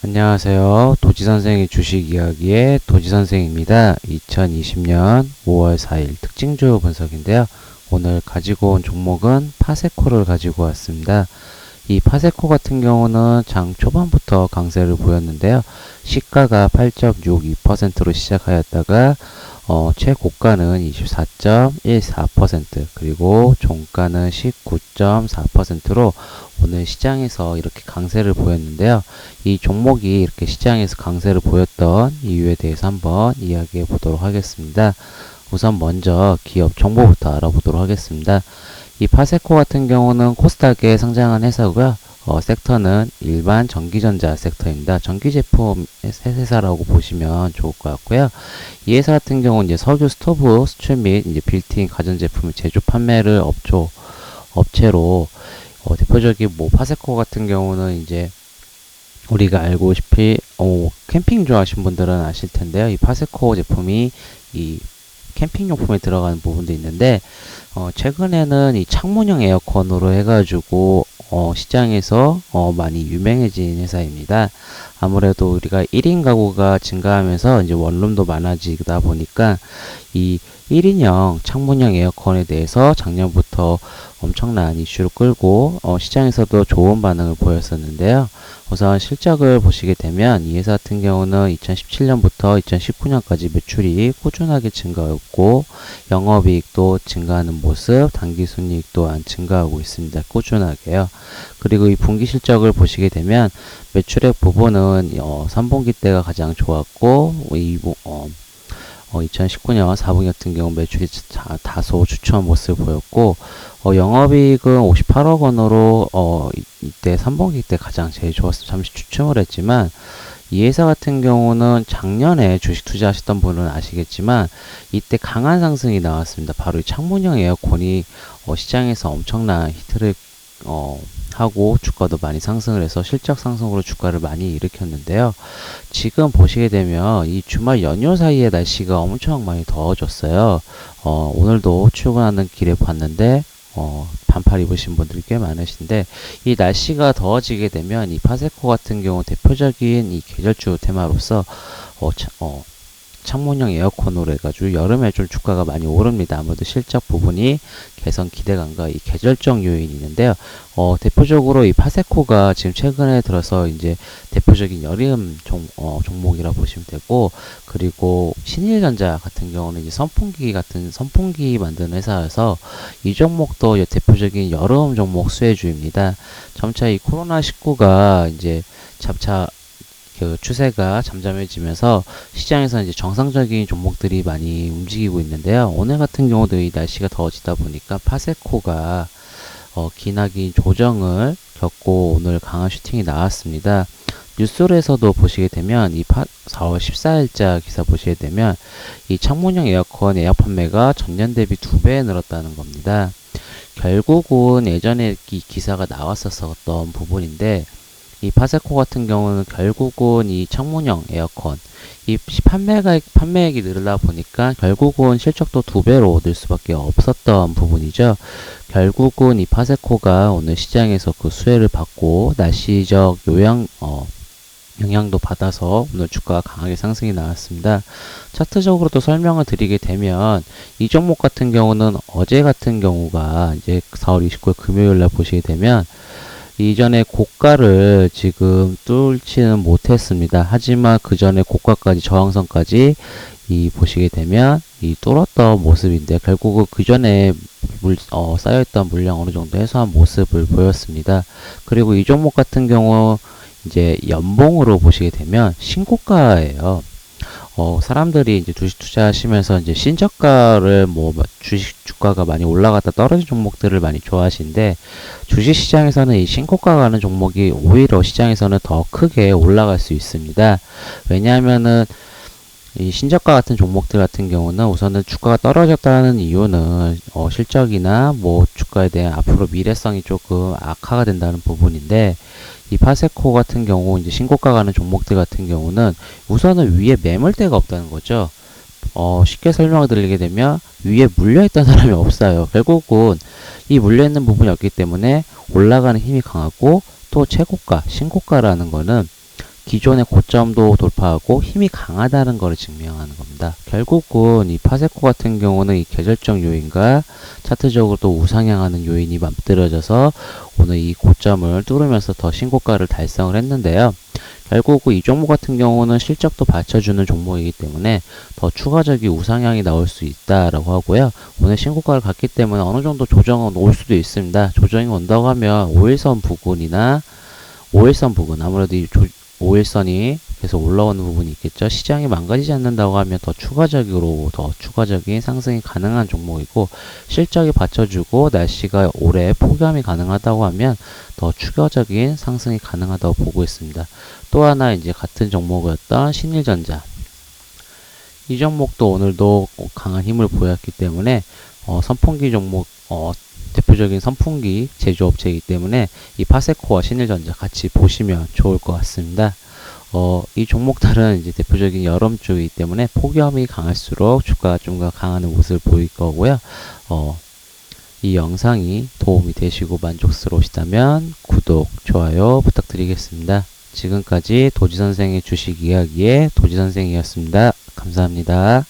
안녕하세요. 도지선생의 주식이야기의 도지선생입니다. 2020년 5월 4일 특징주 분석인데요. 오늘 가지고 온 종목은 파세코를 가지고 왔습니다. 이 파세코 같은 경우는 장 초반부터 강세를 보였는데요. 시가가 8.62%로 시작하였다가 최고가는 24.14% 그리고 종가는 19.4%로 오늘 시장에서 이렇게 강세를 보였는데요. 이 종목이 이렇게 시장에서 강세를 보였던 이유에 대해서 한번 이야기해 보도록 하겠습니다. 우선 먼저 기업 정보부터 알아보도록 하겠습니다. 이 파세코 같은 경우는 코스닥에 상장한 회사고요. 섹터는 일반 전기전자 섹터입니다. 전기제품 회사라고 보시면 좋을 것 같고요. 이 회사 같은 경우는 이제 석유 스토브 수출 및 이제 빌트인 가전제품 제조 판매를 업체로 대표적인 뭐 파세코 같은 경우는 이제 우리가 알고싶이 캠핑 좋아하시는 분들은 아실 텐데요. 이 파세코 제품이 이 캠핑용품에 들어가는 부분도 있는데 최근에는 이 창문형 에어컨으로 해가지고 시장에서 많이 유명해진 회사입니다. 아무래도 우리가 1인 가구가 증가하면서 이제 원룸도 많아지다 보니까 이 1인용 창문형 에어컨에 대해서 작년부터 엄청난 이슈를 끌고 시장에서도 좋은 반응을 보였었는데요. 우선 실적을 보시게 되면 이 회사 같은 경우는 2017년부터 2019년까지 매출이 꾸준하게 증가했고 영업이익도 증가하는 모습, 당기순이익 또한 증가하고 있습니다. 꾸준하게요. 그리고 이 분기 실적을 보시게 되면 매출액 부분은 3분기 때가 가장 좋았고 2019년 4분기 같은 경우 매출이 다소 주춤한 모습을 보였고 영업이익은 58억 원으로 이때 3분기 때 가장 제일 좋았어. 잠시 주춤을 했지만 이 회사 같은 경우는 작년에 주식 투자하셨던 분은 아시겠지만 이때 강한 상승이 나왔습니다. 바로 이 창문형 에어컨이 시장에서 엄청난 히트를 하고 주가도 많이 상승을 해서 실적 상승으로 주가를 많이 일으켰는데요. 지금 보시게 되면 이 주말 연휴 사이에 날씨가 엄청 많이 더워졌어요. 오늘도 출근하는 길에 봤는데 반팔 입으신 분들이 꽤 많으신데 이 날씨가 더워지게 되면 이 파세코 같은 경우 대표적인 이 계절주 테마로서 창문형 에어컨으로 해가지고 여름에 좀 주가가 많이 오릅니다. 아무래도 실적 부분이 개선 기대감과 이 계절적 요인이 있는데요. 대표적으로 이 파세코가 지금 최근에 들어서 이제 대표적인 여름 종목이라 보시면 되고, 그리고 신일전자 같은 경우는 이제 선풍기 만드는 회사여서 이 종목도 대표적인 여름 종목 수혜주입니다. 점차 이 코로나19가 이제 그 추세가 잠잠해지면서 시장에서 이제 정상적인 종목들이 많이 움직이고 있는데요. 오늘 같은 경우도 이 날씨가 더워지다 보니까 파세코가 기나긴 조정을 겪고 오늘 강한 슈팅이 나왔습니다. 뉴스에서도 보시게 되면 4월 14일자 기사 보시게 되면 이 창문형 에어컨 예약 판매가 전년 대비 2배 늘었다는 겁니다. 결국은 예전에 이 기사가 나왔었던 부분인데 이 파세코 같은 경우는 결국은 이 창문형 에어컨 이 판매액이 늘다 보니까 결국은 실적도 2배로 늘 수밖에 없었던 부분이죠. 결국은 이 파세코가 오늘 시장에서 그 수혜를 받고 날씨적 영향도 받아서 오늘 주가가 강하게 상승이 나왔습니다. 차트적으로도 설명을 드리게 되면 이 종목 같은 경우는 어제 같은 경우가 이제 4월 29일 금요일날 보시게 되면 이전에 고가를 지금 뚫지는 못했습니다. 하지만 그 전에 고가까지 저항선까지 보시게 되면 뚫었던 모습인데 결국은 그 전에 쌓여있던 물량 어느 정도 해소한 모습을 보였습니다. 그리고 이 종목 같은 경우 이제 연봉으로 보시게 되면 신고가예요. 사람들이 이제 주식 투자하시면서 이제 신저가를 주식 주가가 많이 올라갔다 떨어진 종목들을 많이 좋아하시는데 주식 시장에서는 이 신고가 가는 종목이 오히려 시장에서는 더 크게 올라갈 수 있습니다. 왜냐하면은 이 신저가 같은 종목들 같은 경우는 우선은 주가가 떨어졌다는 이유는 실적이나 주가에 대한 앞으로 미래성이 조금 악화가 된다는 부분인데 이 파세코 같은 경우 이제 신고가 가는 종목들 같은 경우는 우선은 위에 매물대가 없다는 거죠. 쉽게 설명을 드리게 되면 위에 물려있던 사람이 없어요. 결국은 이 물려있는 부분이 없기 때문에 올라가는 힘이 강하고 또 최고가, 신고가라는 거는 기존의 고점도 돌파하고 힘이 강하다는 것을 증명하는 겁니다. 결국은 이 파세코 같은 경우는 이 계절적 요인과 차트적으로 또 우상향하는 요인이 맞들어져서 오늘 이 고점을 뚫으면서 더 신고가를 달성을 했는데요. 결국 이 종목 같은 경우는 실적도 받쳐주는 종목이기 때문에 더 추가적인 우상향이 나올 수 있다라고 하고요. 오늘 신고가를 갔기 때문에 어느 정도 조정은 올 수도 있습니다. 조정이 온다고 하면 5일선 부근이나 5일선 부근, 아무래도 이 5일선이 계속 올라오는 부분이 있겠죠. 시장이 망가지지 않는다고 하면 더 추가적인 상승이 가능한 종목이고, 실적이 받쳐주고 날씨가 올해 폭염이 가능하다고 하면 더 추가적인 상승이 가능하다고 보고 있습니다. 또 하나 이제 같은 종목이었던 신일전자, 이 종목도 오늘도 강한 힘을 보였기 때문에 선풍기 종목, 대표적인 선풍기 제조업체이기 때문에 이 파세코와 신일전자 같이 보시면 좋을 것 같습니다. 이 종목들은 이제 대표적인 여름주이기 때문에 폭염이 강할수록 주가가 좀 더 강하는 모습을 보일 거고요. 이 영상이 도움이 되시고 만족스러우시다면 구독, 좋아요 부탁드리겠습니다. 지금까지 도지선생의 주식 이야기의 도지선생이었습니다. 감사합니다.